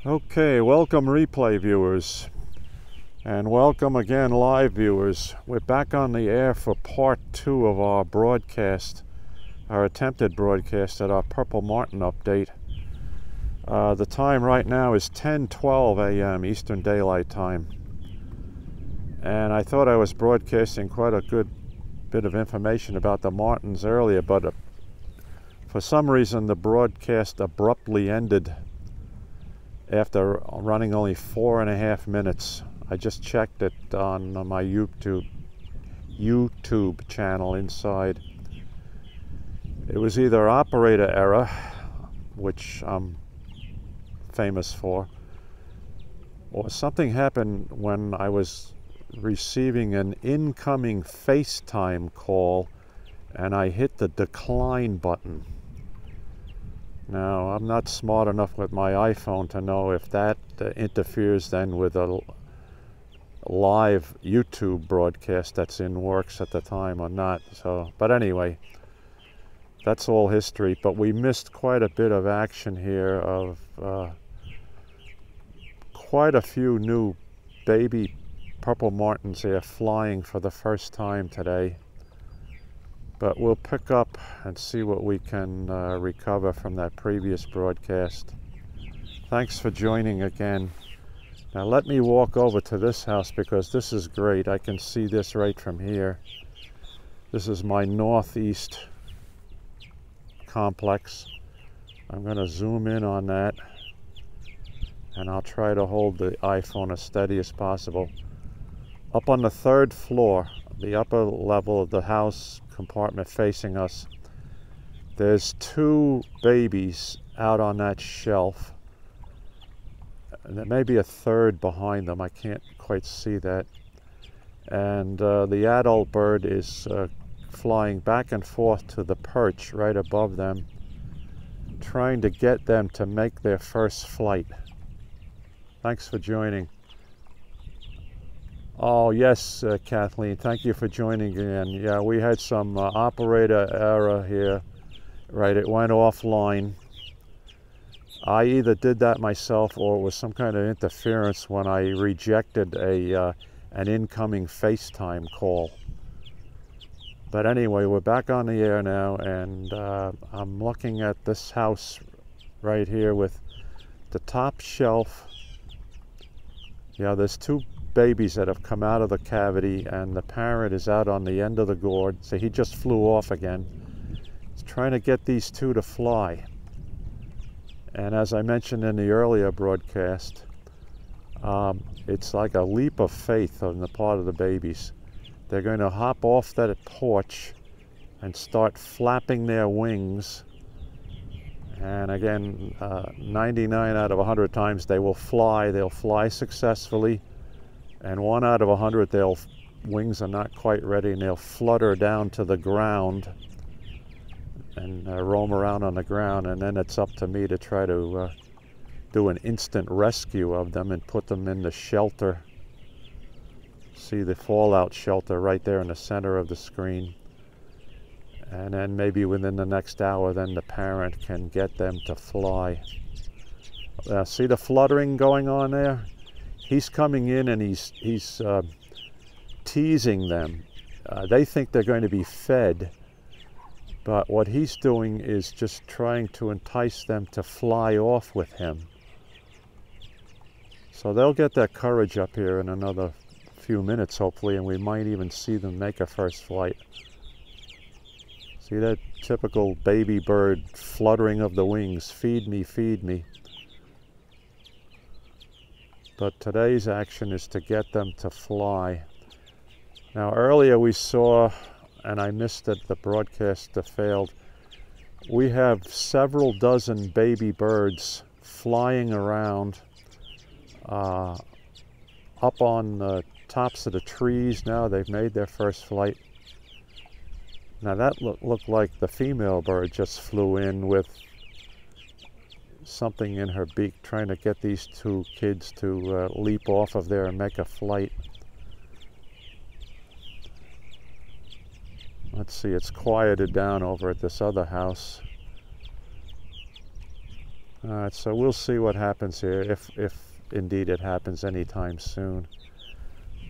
Okay, welcome replay viewers, and welcome again live viewers. We're back on the air for part 2 of our broadcast, our attempted broadcast at our Purple Martin update. The time right now is 10:12 a.m. Eastern Daylight Time, and I thought I was broadcasting quite a good bit of information about the Martins earlier, but for some reason the broadcast abruptly ended after running only 4.5 minutes. I just checked it on my YouTube channel inside. It was either operator error, which I'm famous for, or something happened when I was receiving an incoming FaceTime call and I hit the decline button. Now, I'm not smart enough with my iPhone to know if that interferes then with a live YouTube broadcast that's in works at the time or not. But anyway, that's all history. But we missed quite a bit of action here of quite a few new baby Purple Martins here flying for the first time today. But we'll pick up and see what we can recover from that previous broadcast. Thanks for joining again. Now let me walk over to this house because this is great. I can see this right from here. This is my northeast complex. I'm going to zoom in on that, and I'll try to hold the iPhone as steady as possible. Up on the 3rd floor, the upper level of the house compartment facing us, there's 2 babies out on that shelf, and there may be a 3rd behind them. I can't quite see that. And the adult bird is flying back and forth to the perch right above them, trying to get them to make their first flight. Thanks for joining. Oh yes, Kathleen, thank you for joining again. Yeah, we had some operator error here. Right, it went offline. I either did that myself or it was some kind of interference when I rejected an incoming FaceTime call. But anyway, we're back on the air now, and I'm looking at this house right here with the top shelf. Yeah, there's 2 babies that have come out of the cavity, and the parent is out on the end of the gourd. So he just flew off again. He's trying to get these 2 to fly. And as I mentioned in the earlier broadcast, it's like a leap of faith on the part of the babies. They're going to hop off that porch and start flapping their wings. And again, 99 out of 100 times they will fly. They'll fly successfully. And 1 out of 100, their wings are not quite ready, and they'll flutter down to the ground and roam around on the ground. And then it's up to me to try to do an instant rescue of them and put them in the shelter. See the fallout shelter right there in the center of the screen. And then maybe within the next hour, then the parent can get them to fly. See the fluttering going on there? He's coming in and he's teasing them. They think they're going to be fed, but what he's doing is just trying to entice them to fly off with him. So they'll get their courage up here in another few minutes, hopefully, and we might even see them make a first flight. See that typical baby bird fluttering of the wings, feed me, feed me. But today's action is to get them to fly. Now earlier we saw, and I missed it, the broadcast failed, we have several dozen baby birds flying around up on the tops of the trees now. They've made their first flight. Now that looked like the female bird just flew in with something in her beak, trying to get these 2 kids to leap off of there and make a flight. Let's see, it's quieted down over at this other house. All right, so we'll see what happens here, if indeed it happens anytime soon.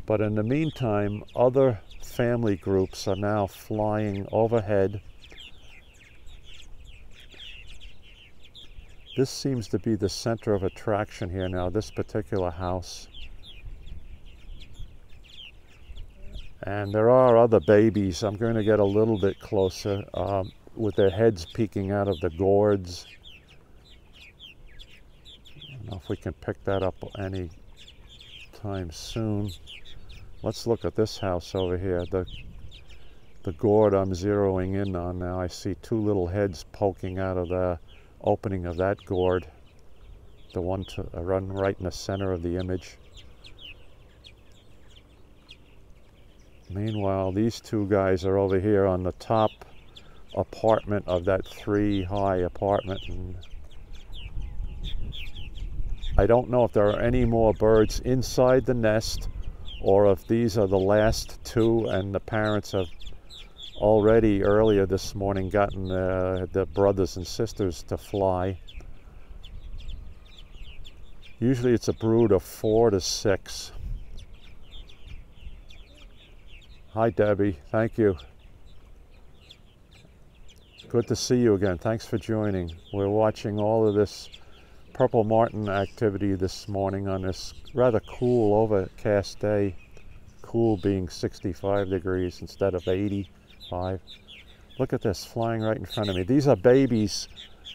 But in the meantime, other family groups are now flying overhead. This seems to be the center of attraction here now, this particular house. And there are other babies. I'm going to get a little bit closer with their heads peeking out of the gourds. I don't know if we can pick that up any time soon. Let's look at this house over here. The gourd I'm zeroing in on now. I see two little heads poking out of the opening of that gourd. The one to run right in the center of the image. Meanwhile, these two guys are over here on the top apartment of that 3-high apartment. And I don't know if there are any more birds inside the nest or if these are the last two and the parents have already earlier this morning gotten the brothers and sisters to fly. Usually it's a brood of 4 to 6. Hi Debbie, thank you. Good to see you again. Thanks for joining. We're watching all of this purple martin activity this morning on this rather cool overcast day. Cool being 65 degrees instead of 85. Look at this flying right in front of me. These are babies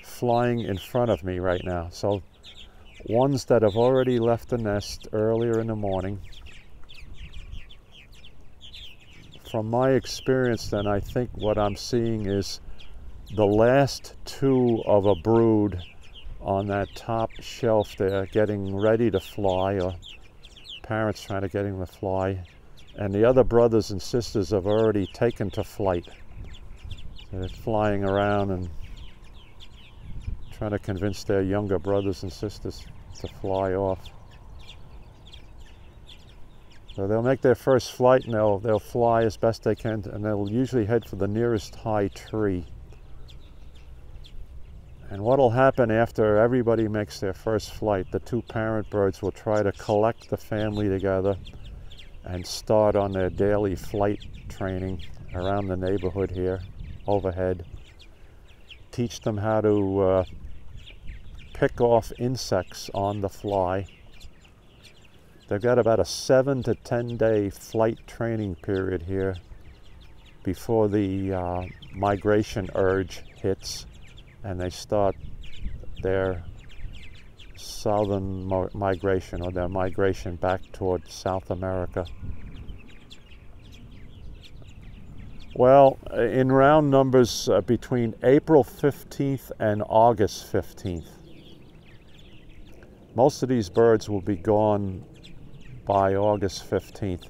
flying in front of me right now. So ones that have already left the nest earlier in the morning. From my experience then, I think what I'm seeing is the last two of a brood on that top shelf there getting ready to fly, or parents trying to get them to fly, and the other brothers and sisters have already taken to flight. So they're flying around and trying to convince their younger brothers and sisters to fly off. So they'll make their first flight and they'll fly as best they can, and they'll usually head for the nearest high tree. And what'll happen after everybody makes their first flight, the two parent birds will try to collect the family together and start on their daily flight training around the neighborhood here, overhead. Teach them how to pick off insects on the fly. They've got about a 7 to 10 day flight training period here before the migration urge hits and they start their southern migration, or their migration back toward South America. Well, in round numbers, between April 15th and August 15th. Most of these birds will be gone by August 15th.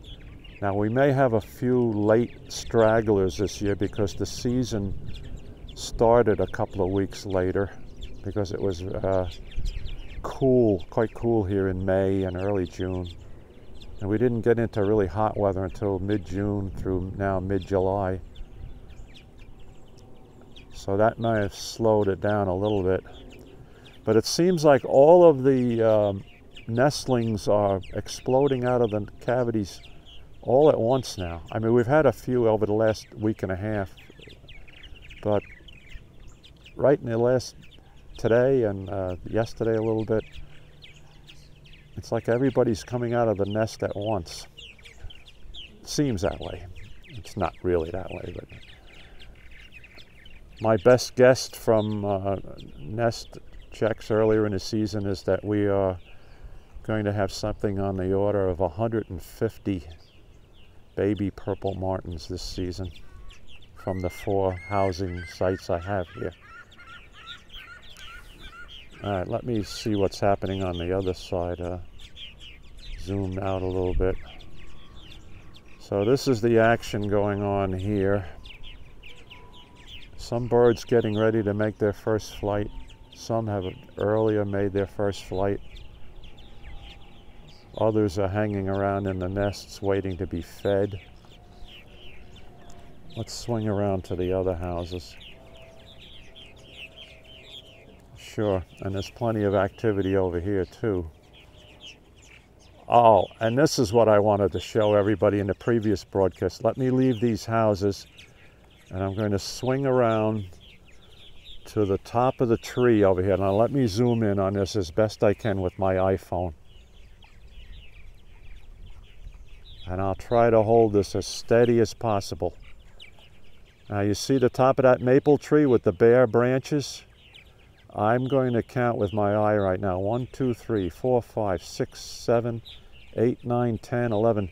Now we may have a few late stragglers this year because the season started a couple of weeks later because it was cool, quite cool here in May and early June. And we didn't get into really hot weather until mid-June through now mid-July. So that may have slowed it down a little bit. But it seems like all of the nestlings are exploding out of the cavities all at once now. I mean, we've had a few over the last week and a half, but right in the last, today and yesterday a little bit, it's like everybody's coming out of the nest at once. It seems that way. It's not really that way, but my best guess from nest checks earlier in the season is that we are going to have something on the order of 150 baby purple martins this season from the 4 housing sites I have here. All right, let me see what's happening on the other side. Zoom out a little bit. So this is the action going on here. Some birds getting ready to make their first flight. Some have earlier made their first flight. Others are hanging around in the nests waiting to be fed. Let's swing around to the other houses. Sure, and there's plenty of activity over here too. Oh, and this is what I wanted to show everybody in the previous broadcast. Let me leave these houses, and I'm going to swing around to the top of the tree over here. Now let me zoom in on this as best I can with my iPhone. And I'll try to hold this as steady as possible. Now you see the top of that maple tree with the bare branches? I'm going to count with my eye right now. 1, 2, 3, 4, 5, 6, 7, 8, 9, 10, 11,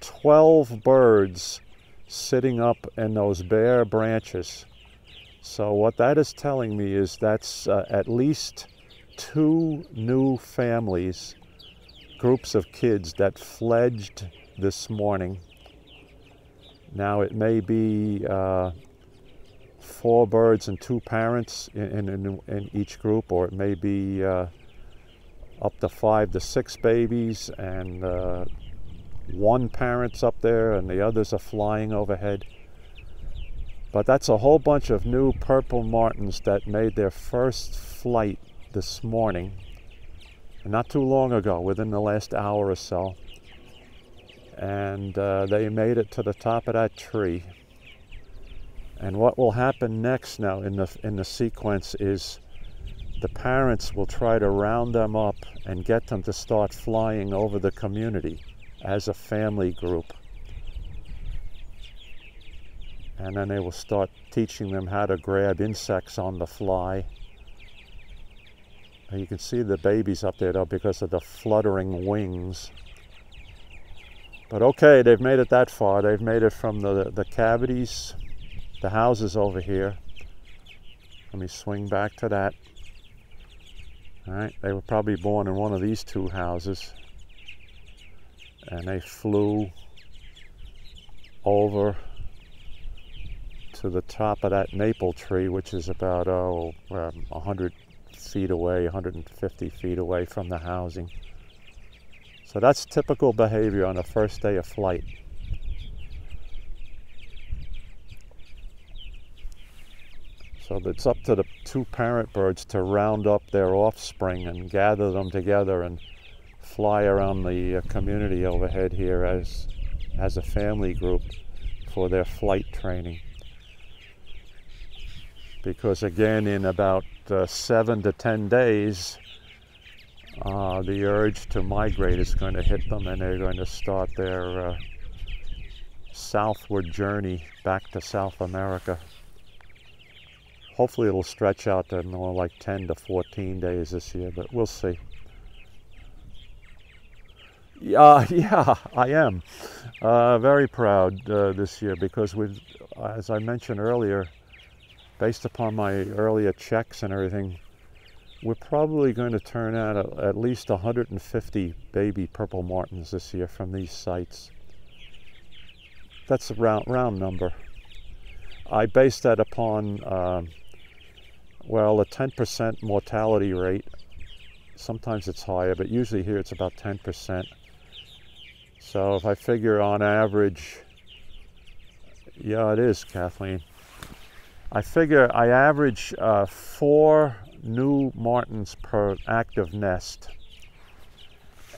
12 birds sitting up in those bare branches. So what that is telling me is that's at least 2 new families, groups of kids that fledged this morning. Now it may be 4 birds and 2 parents in each group, or it may be up to 5 to 6 babies and 1 parent's up there and the others are flying overhead. But that's a whole bunch of new purple martins that made their first flight this morning, not too long ago, within the last hour or so. And they made it to the top of that tree. And what will happen next now in the sequence is the parents will try to round them up and get them to start flying over the community as a family group. And then they will start teaching them how to grab insects on the fly. And you can see the babies up there though because of the fluttering wings. But okay, they've made it that far. They've made it from the cavities, the houses over here. Let me swing back to that. All right, they were probably born in one of these 2 houses. And they flew over to the top of that maple tree, which is about 100 feet away, 150 feet away from the housing. So that's typical behavior on the first day of flight. So it's up to the 2 parent birds to round up their offspring and gather them together and fly around the community overhead here as a family group for their flight training. Because again, in about 7 to 10 days, the urge to migrate is going to hit them, and they're going to start their southward journey back to South America. Hopefully it'll stretch out to more like 10 to 14 days this year, but we'll see. Yeah, I am very proud this year because as I mentioned earlier, based upon my earlier checks and everything, we're probably going to turn out at least 150 baby purple martins this year from these sites. That's a round number. I base that upon, well, a 10% mortality rate. Sometimes it's higher, but usually here it's about 10%. So if I figure on average, yeah, it is, Kathleen. I figure I average 4 new martins per active nest.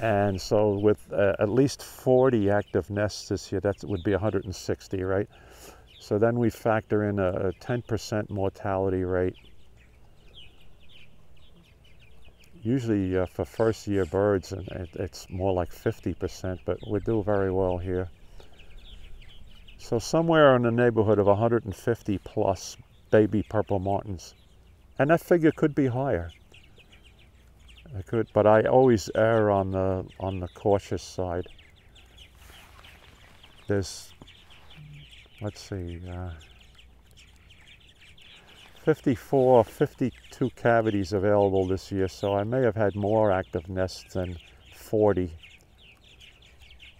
And so with at least 40 active nests this year, that would be 160, right? So then we factor in a 10% mortality rate. Usually for first year birds, it's more like 50%, but we do very well here. So somewhere in the neighborhood of 150 plus baby purple martins. And that figure could be higher. It could, but I always err on the cautious side. There's, let's see, 52 cavities available this year, so I may have had more active nests than 40.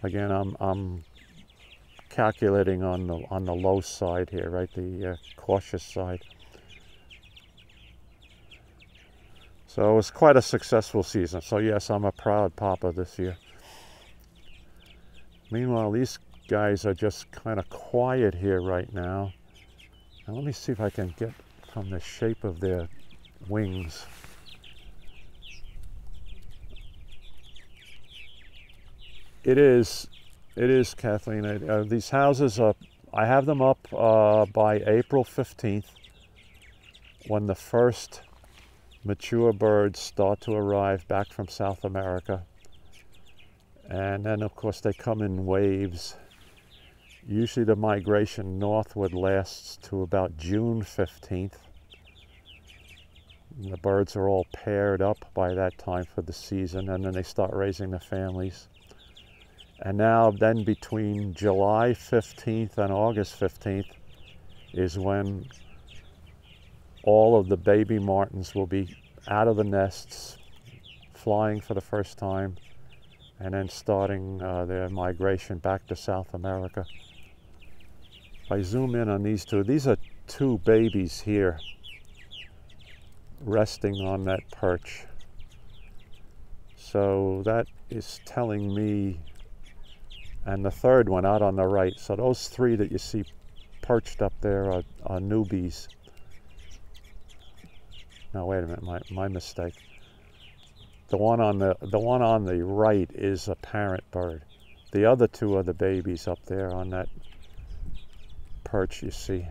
Again, I'm calculating on the low side here, right, the cautious side. So it was quite a successful season. So yes, I'm a proud papa this year. Meanwhile, these guys are just kind of quiet here right now. Now let me see if I can get from the shape of their wings. It is, Kathleen. These houses are, I have them up by April 15th, when the first mature birds start to arrive back from South America. And then of course they come in waves. Usually the migration northward lasts to about June 15th. And the birds are all paired up by that time for the season, and then they start raising the families. And now then between July 15th and August 15th is when all of the baby martins will be out of the nests, flying for the first time, and then starting their migration back to South America. If I zoom in on these are two babies here resting on that perch. So that is telling me, and the third one out on the right, so those three that you see perched up there are newbies. No, wait a minute, my mistake. The one on the right is a parent bird. The other two are the babies up there on that perch you see.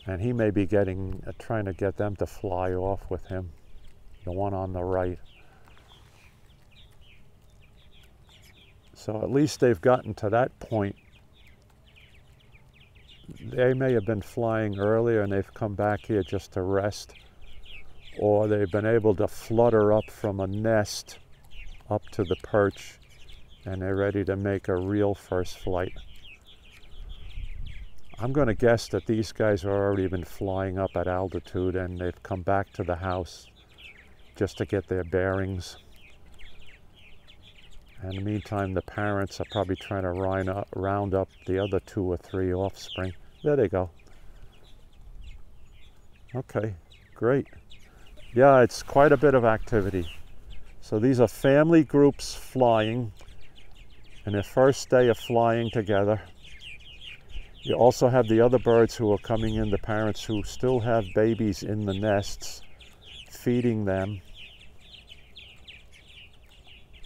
And he may be trying to get them to fly off with him, the one on the right. So at least they've gotten to that point. They may have been flying earlier and they've come back here just to rest, or they've been able to flutter up from a nest up to the perch, and they're ready to make a real first flight. I'm going to guess that these guys have already been flying up at altitude and they've come back to the house just to get their bearings. And in the meantime, the parents are probably trying to round up the other 2 or 3 offspring. There they go. Okay, great. Yeah, it's quite a bit of activity. So these are family groups flying, and their first day of flying together. You also have the other birds who are coming in, the parents who still have babies in the nests, feeding them.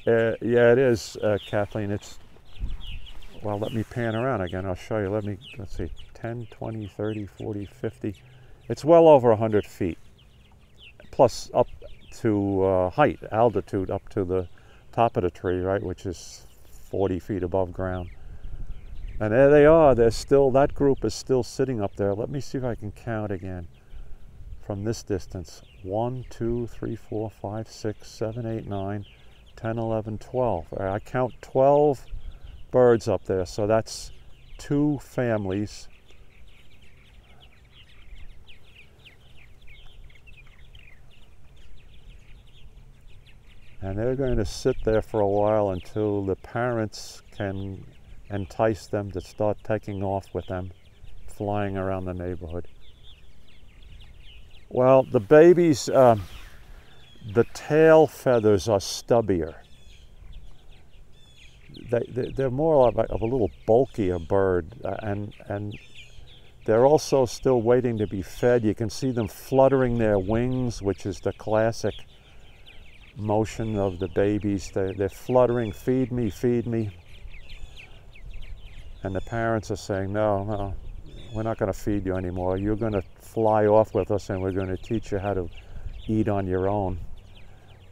Yeah, it is, Kathleen. It's, well, let me pan around again. I'll show you. Let's see, 10, 20, 30, 40, 50. It's well over 100 feet, plus up to height, altitude, up to the top of the tree, right, which is 40 feet above ground. And there they are. That group is still sitting up there. Let me see if I can count again from this distance. 1, 2, 3, 4, 5, 6, 7, 8, 9, 10, 11, 12. I count 12 birds up there, so that's 2 families. And they're going to sit there for a while until the parents can entice them to start taking off with them, flying around the neighborhood. Well, the babies, the tail feathers are stubbier. They're more of a little bulkier bird, and they're also still waiting to be fed. You can see them fluttering their wings, which is the classic motion of the babies. They're fluttering, feed me, feed me. And the parents are saying, no, we're not going to feed you anymore. You're going to fly off with us and we're going to teach you how to eat on your own.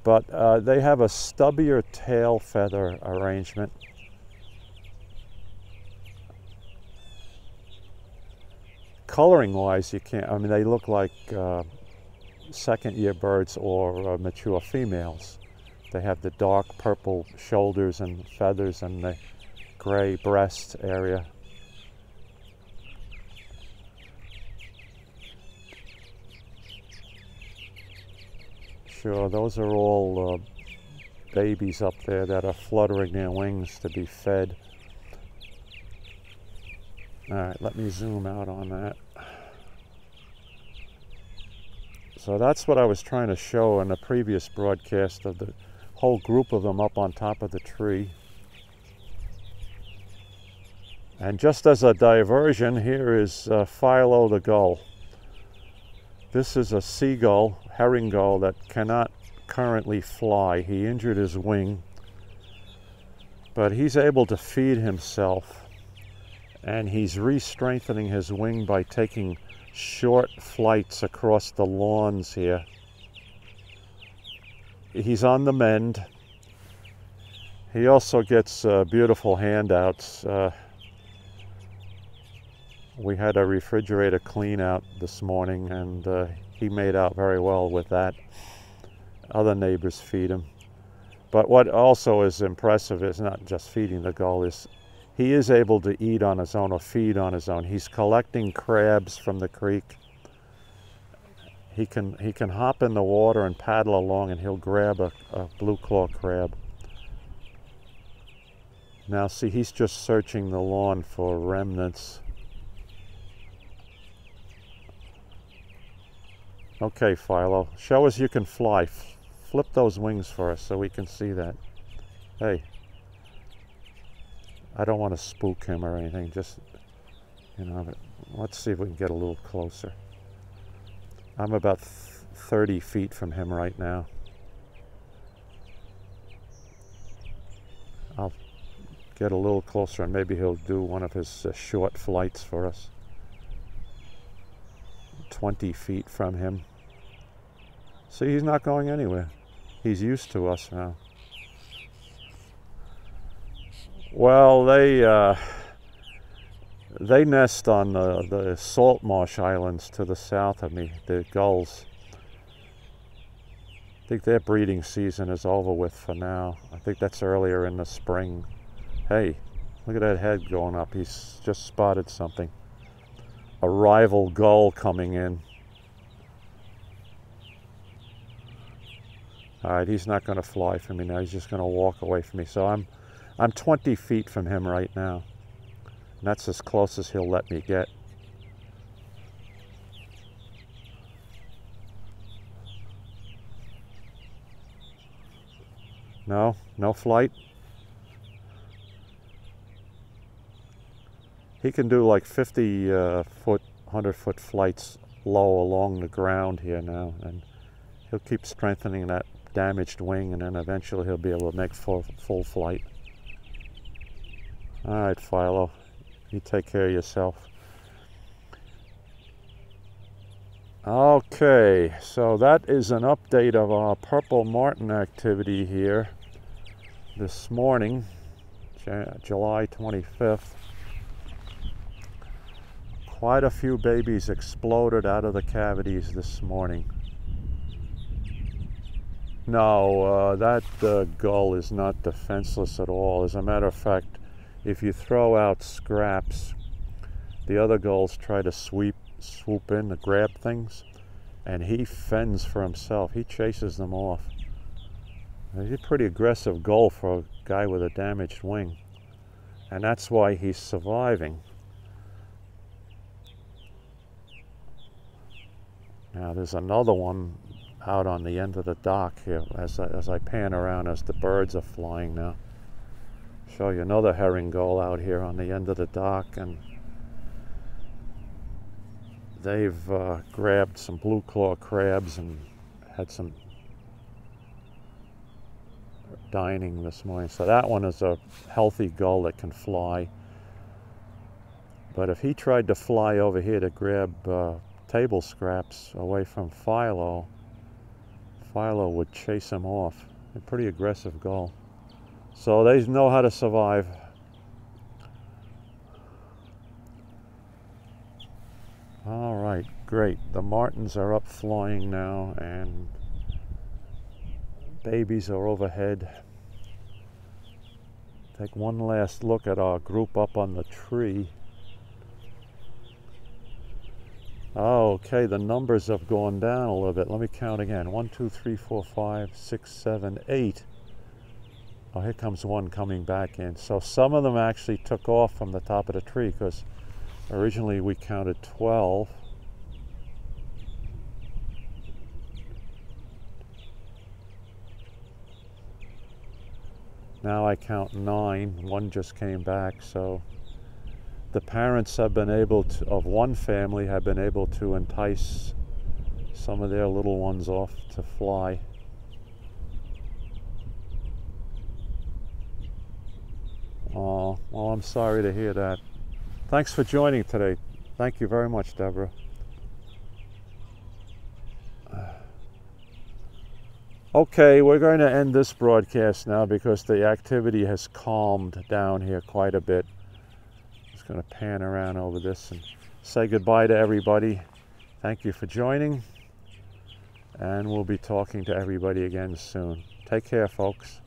But they have a stubbier tail feather arrangement. Coloring wise, you can't, I mean, they look like second-year birds or mature females. They have the dark purple shoulders and feathers and the gray breast area. Sure, those are all babies up there that are fluttering their wings to be fed. All right, let me zoom out on that. So that's what I was trying to show in the previous broadcast, of the whole group of them up on top of the tree. And just as a diversion, here is Philo the gull. This is a seagull, herring gull, that cannot currently fly. He injured his wing, but he's able to feed himself, and he's re-strengthening his wing by taking short flights across the lawns here. He's on the mend. He also gets beautiful handouts. We had a refrigerator clean out this morning, and he made out very well with that. Other neighbors feed him. But what also is impressive is not just feeding the gull, is he is able to eat on his own or feed on his own. He's collecting crabs from the creek. He can hop in the water and paddle along, and he'll grab a blue claw crab. Now see, he's just searching the lawn for remnants. Okay, Philo, show us you can fly. Flip those wings for us so we can see that. Hey, I don't want to spook him or anything, just, you know, let's see if we can get a little closer. I'm about 30 feet from him right now. I'll get a little closer and maybe he'll do one of his short flights for us. 20 feet from him. See, he's not going anywhere. He's used to us now. Well, they nest on the salt marsh islands to the south of me, the gulls. I think their breeding season is over with for now. I think that's earlier in the spring. Hey, look at that head going up. He's just spotted something. A rival gull coming in. All right, he's not going to fly for me now. He's just going to walk away from me. So I'm 20 feet from him right now. And that's as close as he'll let me get. No flight. He can do like 50-foot, 100-foot flights low along the ground here now, and he'll keep strengthening that damaged wing, and then eventually he'll be able to make full flight. All right, Philo, you take care of yourself. Okay, so that is an update of our purple martin activity here this morning, July 25th. Quite a few babies exploded out of the cavities this morning. No, that gull is not defenseless at all. As a matter of fact, if you throw out scraps, the other gulls try to swoop in to grab things, and he fends for himself. He chases them off. He's a pretty aggressive gull for a guy with a damaged wing, and that's why he's surviving. Now there's another one out on the end of the dock here as I pan around as the birds are flying now. Show you another herring gull out here on the end of the dock, and they've grabbed some blue claw crabs and had some dining this morning. So that one is a healthy gull that can fly. But if he tried to fly over here to grab table scraps away from Philo, Philo would chase him off. A pretty aggressive gull. So they know how to survive. All right, great. The martins are up flying now, and babies are overhead. Take one last look at our group up on the tree. Oh, okay, the numbers have gone down a little bit. Let me count again. 1, 2, 3, 4, 5, 6, 7, 8. Oh, here comes one coming back in. So some of them actually took off from the top of the tree, because originally we counted 12. Now I count 9. One just came back, so the parents have been able to, of one family, have been able to entice some of their little ones off to fly. Oh, well, I'm sorry to hear that. Thanks for joining today. Thank you very much, Deborah. Okay, we're going to end this broadcast now because the activity has calmed down here quite a bit. Just going to pan around over this and say goodbye to everybody. Thank you for joining, and we'll be talking to everybody again soon. Take care, folks.